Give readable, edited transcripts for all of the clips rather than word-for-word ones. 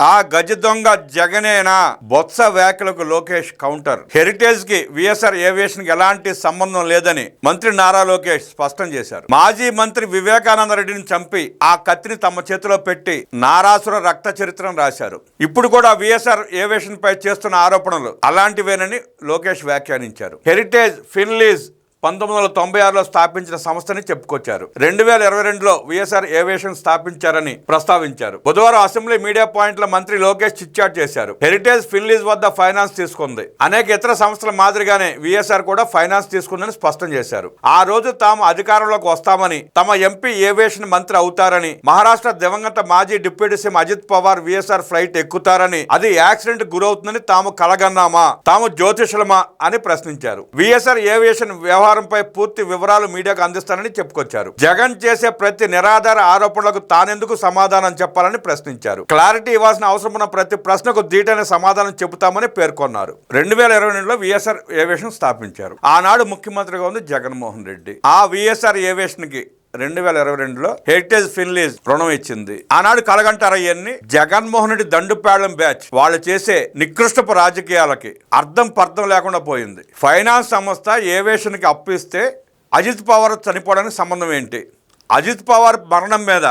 ఆ గజ దొంగ జగనేనా? బొత్స వ్యాఖ్యలకు లోకేష్ కౌంటర్. హెరిటేజ్ కి విఎస్ఆర్ ఏవియేషన్ కి ఎలాంటి సంబంధం లేదని మంత్రి నారా లోకేష్ స్పష్టం చేశారు. మాజీ మంత్రి వివేకానంద రెడ్డిని చంపి ఆ కత్తిని తమ చేతిలో పెట్టి నారాసుర రక్త చరిత్రను రాశారు. ఇప్పుడు కూడా విఎస్ఆర్ ఏవియేషన్ పై చేస్తున్న ఆరోపణలు అలాంటివేనని లోకేష్ వ్యాఖ్యానించారు. హెరిటేజ్ ఫిన్లీజ్ 1996లో స్థాపించిన సంస్థని చెప్పుకొచ్చారు. 2022లో విఎస్ఆర్ ఏవియేషన్ స్థాపించారని ప్రస్తావించారు. బుధవారం అసెంబ్లీ మీడియా పాయింట్ల మంత్రి లోకేష్ చిట్చాట్ చేశారు. హెరిటేజ్ ఫిన్లీజ్ వద్ద ఫైనాన్స్ తీసుకుంది. అనేక ఇతర సంస్థల మాదిరిగానే విఎస్ఆర్ కూడా ఫైనాన్స్ తీసుకుందని స్పష్టం చేశారు. ఆ రోజు తాము అధికారంలోకి వస్తామని, తమ ఎంపీ ఏవియేషన్ మంత్రి అవుతారని, మహారాష్ట్ర దివంగత మాజీ deputy CM Ajit Pawar VSR flight ఎక్కుతారని, అది యాక్సిడెంట్ గురవుతుందని తాము కలగన్నామా, తాము జ్యోతిషులమా అని ప్రశ్నించారు. విఎస్ఆర్ ఏవియేషన్ వ్యవహారంపై పూర్తి వివరాలు మీడియాకు అందిస్తానని చెప్పుకొచ్చారు. జగన్ చేసే ప్రతి నిరాధార ఆరోపణలకు తానెందుకు సమాధానం చెప్పాలని ప్రశ్నించారు. క్లారిటీ ఇవ్వాల్సిన అవసరం ఉన్న ప్రతి ప్రశ్నకు ధీటైన సమాధానం చెబుతామని పేర్కొన్నారు. 2022లో విఎస్ఆర్ ఏవియేషన్ స్థాపించారు. ఆనాడు ముఖ్యమంత్రిగా ఉంది జగన్మోహన్ రెడ్డి. ఆ విఎస్ఆర్ ఏవియేషన్ కి 2022లో హెరిటేజ్ ఫిన్లీజ్ రుణం ఇచ్చింది. ఆనాడు కలగంటారయ్యన్ని జగన్మోహన్ రెడ్డి దండుపాళెం బ్యాచ్ వాళ్ళు చేసే నికృష్టపు రాజకీయాలకి అర్థం పర్థం లేకుండా పోయింది. ఫైనాన్స్ సంస్థ ఏవియేషన్ కి అప్పు ఇస్తే అజిత్ పవార్ చనిపోవడానికి సంబంధం ఏంటి? అజిత్ పవార్ మరణం మీద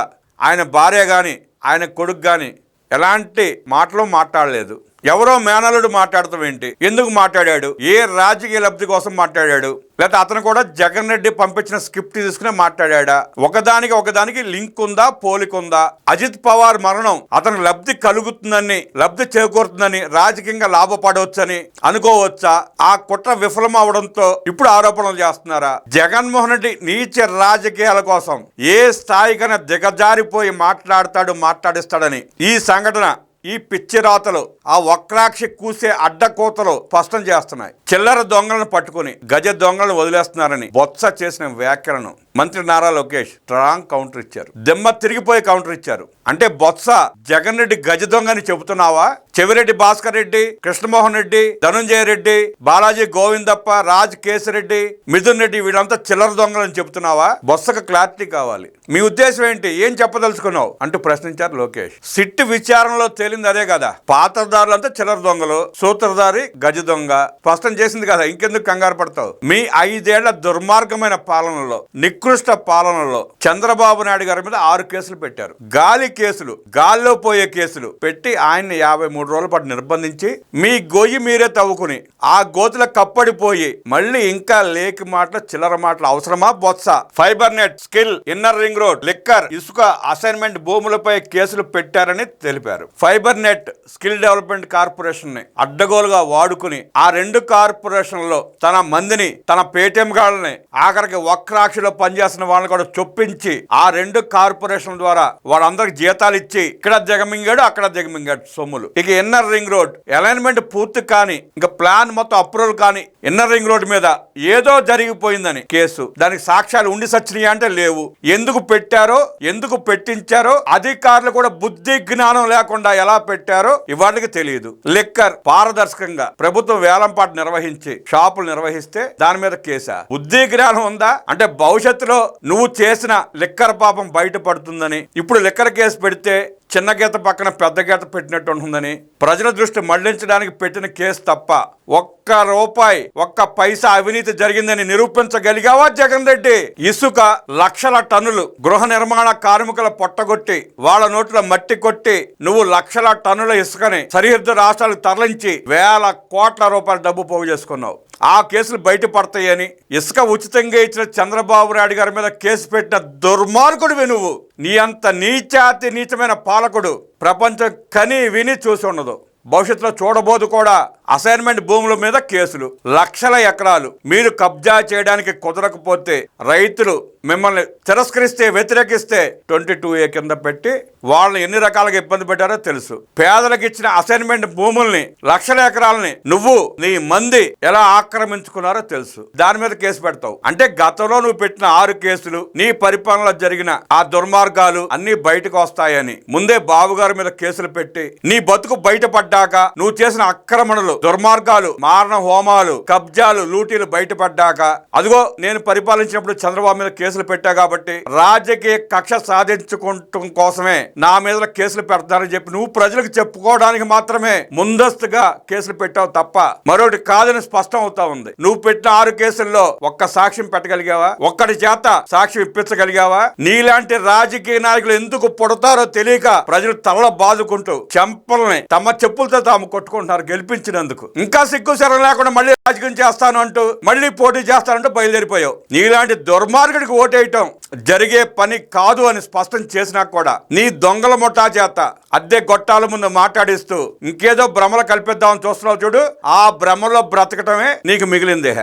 ఆయన భార్య కానీ ఆయన కొడుకు కానీ ఎలాంటి మాటలు మాట్లాడలేదు. ఎవరో మేనలుడు మాట్లాడతాం ఏంటి? ఎందుకు మాట్లాడాడు? ఏ రాజకీయ లబ్ధి కోసం మాట్లాడాడు? లేకపోతే అతను కూడా జగన్ రెడ్డి పంపించిన స్క్రిప్ట్ తీసుకునే మాట్లాడా? ఒకదానికి లింక్ ఉందా, పోలికుందా? అజిత్ పవార్ మరణం అతనికి లబ్ధి కలుగుతుందని, లబ్ధి చేకూరుతుందని, రాజకీయంగా లాభపడవచ్చని అనుకోవచ్చా? ఆ కుట్ర విఫలం అవడంతో ఇప్పుడు ఆరోపణలు చేస్తున్నారా? జగన్మోహన్ రెడ్డి నీచ రాజకీయాల కోసం ఏ స్థాయికైనా దిగజారిపోయి మాట్లాడిస్తాడని ఈ సంఘటన, ఈ పిచ్చి రాతలు, ఆ వక్రాక్షి కూసే అడ్డకోతలు స్పష్టం చేస్తున్నాయి. చిల్లర దొంగలను పట్టుకుని గజ దొంగలను వదిలేస్తున్నారని బొత్స చేసిన వ్యాఖ్యలను మంత్రి నారా లోకేష్ స్ట్రాంగ్ కౌంటర్ ఇచ్చారు. దిమ్మ తిరిగిపోయి కౌంటర్ ఇచ్చారు. అంటే బొత్స జగన్ రెడ్డి గజ దొంగని చెబుతున్నావా? చెవిరెడ్డి భాస్కర్ రెడ్డి, కృష్ణమోహన్ రెడ్డి, ధనుంజయ రెడ్డి, బాలాజీ గోవిందప్ప, రాజ్ కేశరెడ్డి, మిథున్ రెడ్డి వీళ్ళంతా చిల్లర దొంగలని చెబుతున్నావా? బొత్సకు క్లారిటీ కావాలి. మీ ఉద్దేశం ఏంటి? ఏం చెప్పదలుచుకున్నావు అంటూ ప్రశ్నించారు లోకేష్. సిట్ విచారణలో తేలింది అదే కదా. పాత్రదారులంతా చిల్లర దొంగలు, సూత్రధారి గజ దొంగ స్పష్టం చేసింది కదా. ఇంకెందుకు కంగారు పడతావు? మీ 5 ఏళ్ల దుర్మార్గమైన పాలనలో, నికృష్ట పాలనలో చంద్రబాబు నాయుడు గారి మీద 6 కేసులు పెట్టారు. గాలి కేసులు, గాల్లో పోయే కేసులు పెట్టి ఆయన్ని 53 రోజుల పాటు నిర్బంధించి మీ గొయ్యి మీరే తవ్వుకుని ఆ గోతుల కప్పడిపోయి మళ్ళీ ఇంకా లేకి మాటలు, చిల్లర మాటలు అవసరమా? Botsa fibre net, skill, inner ring road, liquor, ఇసుక అసైన్మెంట్ భూములపై కేసులు పెట్టారని తెలిపారు. Fibre net, skill development corporation ని అడ్డగోలుగా వాడుకుని ఆ 2 కార్పొరేషన్లలో తన మందిని, తన పేటీఎం గాళ్ళని, ఆఖరికి వక్రాక్షిలో పనిచేస్తున్న వాళ్ళని కూడా చొప్పించి ఆ 2 కార్పొరేషన్ ద్వారా వాళ్ళందరికి జీతాలు ఇచ్చి ఇక్కడ దిగమింగాడు, అక్కడ దిగమింగాడు సొమ్ములు. ఇక ఇన్నర్ రింగ్ రోడ్ అలైన్మెంట్ పూర్తి కానీ, ఇంకా ప్లాన్ మొత్తం అప్రూవల్ కానీ, ఇన్నర్ రింగ్ రోడ్ మీద ఏదో జరిగిపోయిందని కేసు. దానికి సాక్ష్యాలు ఉండి సచ్చినాయి అంటే లేవు. ఎందుకు పెట్టారో, ఎందుకు పెట్టించారో అధికారులు కూడా బుద్ధి జ్ఞానం లేకుండా ఎలా పెట్టారో ఇవాళకి తెలియదు. లిక్కర్ పారదర్శకంగా ప్రభుత్వం వేలంపాటు నిర్వహించి షాపులు నిర్వహిస్తే దాని మీద కేసా? బుద్ధి జ్ఞానం ఉందా? అంటే భవిష్యత్తులో నువ్వు చేసిన లిక్కర్ పాపం బయటపడుతుందని ఇప్పుడు లిక్కర్ కేసు పెడితే చిన్న గీత పక్కన పెద్ద గీత పెట్టినట్టు ఉంటుందని ప్రజల దృష్టి మళ్లించడానికి పెట్టిన కేసు తప్ప ఒక్క రూపాయి, ఒక్క పైసా అవినీతి జరిగిందని నిరూపించగలిగావా జగన్ రెడ్డి? ఇసుక లక్షల టన్నులు గృహ నిర్మాణ కార్మికుల పొట్టగొట్టి వాళ్ళ నోట్లో మట్టి కొట్టి నువ్వు లక్షల టన్నుల ఇసుకని సరిహద్దు రాష్ట్రాలకు తరలించి వేల కోట్ల రూపాయల డబ్బు పోగు చేసుకున్నావు. ఆ కేసులు బయటపడతాయని ఇసుక ఉచితంగా ఇచ్చిన చంద్రబాబు నాయుడు గారి మీద కేసు పెట్టిన దుర్మార్గుడివి నువ్వు. నీ అంత నీచాతి నీచమైన పాలకుడు ప్రపంచం కని విని చూసి ఉండదు, భవిష్యత్తులో చూడబోదు కూడా. అసైన్మెంట్ భూముల మీద కేసులు, లక్షల ఎకరాలు మీరు కబ్జా చేయడానికి కుదరకపోతే రైతులు మిమ్మల్ని తిరస్కరిస్తే, వ్యతిరేకిస్తే 22A కింద పెట్టి వాళ్ళని ఎన్ని రకాలుగా ఇబ్బంది పెట్టారో తెలుసు. పేదలకు ఇచ్చిన అసైన్మెంట్ భూముల్ని, లక్షల ఎకరాలని నువ్వు, నీ మంది ఎలా ఆక్రమించుకున్నారో తెలుసు. దాని మీద కేసు పెడతావు. అంటే గతంలో నువ్వు పెట్టిన 6 కేసులు, నీ పరిపాలనలో జరిగిన ఆ దుర్మార్గాలు అన్ని బయటకు వస్తాయని ముందే బాబు గారి మీద కేసులు పెట్టి నీ బతుకు బయటపడ్డాక నువ్వు చేసిన అక్రమణలు దుర్మార్గాలు, మారణ హోమాలు, కబ్జాలు, లూటీలు బయటపడ్డాక అదిగో నేను పరిపాలించినప్పుడు చంద్రబాబు మీద కేసులు పెట్టా కాబట్టి రాజకీయ కక్ష సాధించుకోవటం కోసమే నా మీద కేసులు పెడతానని చెప్పి నువ్వు ప్రజలకు చెప్పుకోవడానికి మాత్రమే ముందస్తుగా కేసులు పెట్టావు తప్ప మరొకటి కాదని స్పష్టం అవుతా ఉంది. నువ్వు పెట్టిన 6 కేసుల్లో ఒక్క సాక్ష్యం పెట్టగలిగావా? ఒక్కడి చేత సాక్ష్యం ఇప్పించగలిగావా? నీలాంటి రాజకీయ నాయకులు ఎందుకు పుడతారో తెలియక ప్రజలు తల బాదుకుంటూ చెంపల్ని తమ చెప్పులతో తాము కొట్టుకుంటున్నారు గెలిపించినందుకు. ఇంకా సిగ్గు శరం లేకుండా మళ్ళీ రాజకీయం చేస్తాను అంటూ మళ్ళీ పోటీ చేస్తానంటూ బయలుదేరిపోయావు. నీలాంటి దుర్మార్గుడికి ఓటేయటం జరిగే పని కాదు అని స్పష్టం చేసినా కూడా నీ దొంగల ముఠా చేత అద్దె గొట్టాల ముందు మాట్లాడిస్తూ ఇంకేదో భ్రమలు కల్పిద్దామని చూస్తున్నావు చూడు. ఆ భ్రమలో బ్రతకటమే నీకు మిగిలిందే.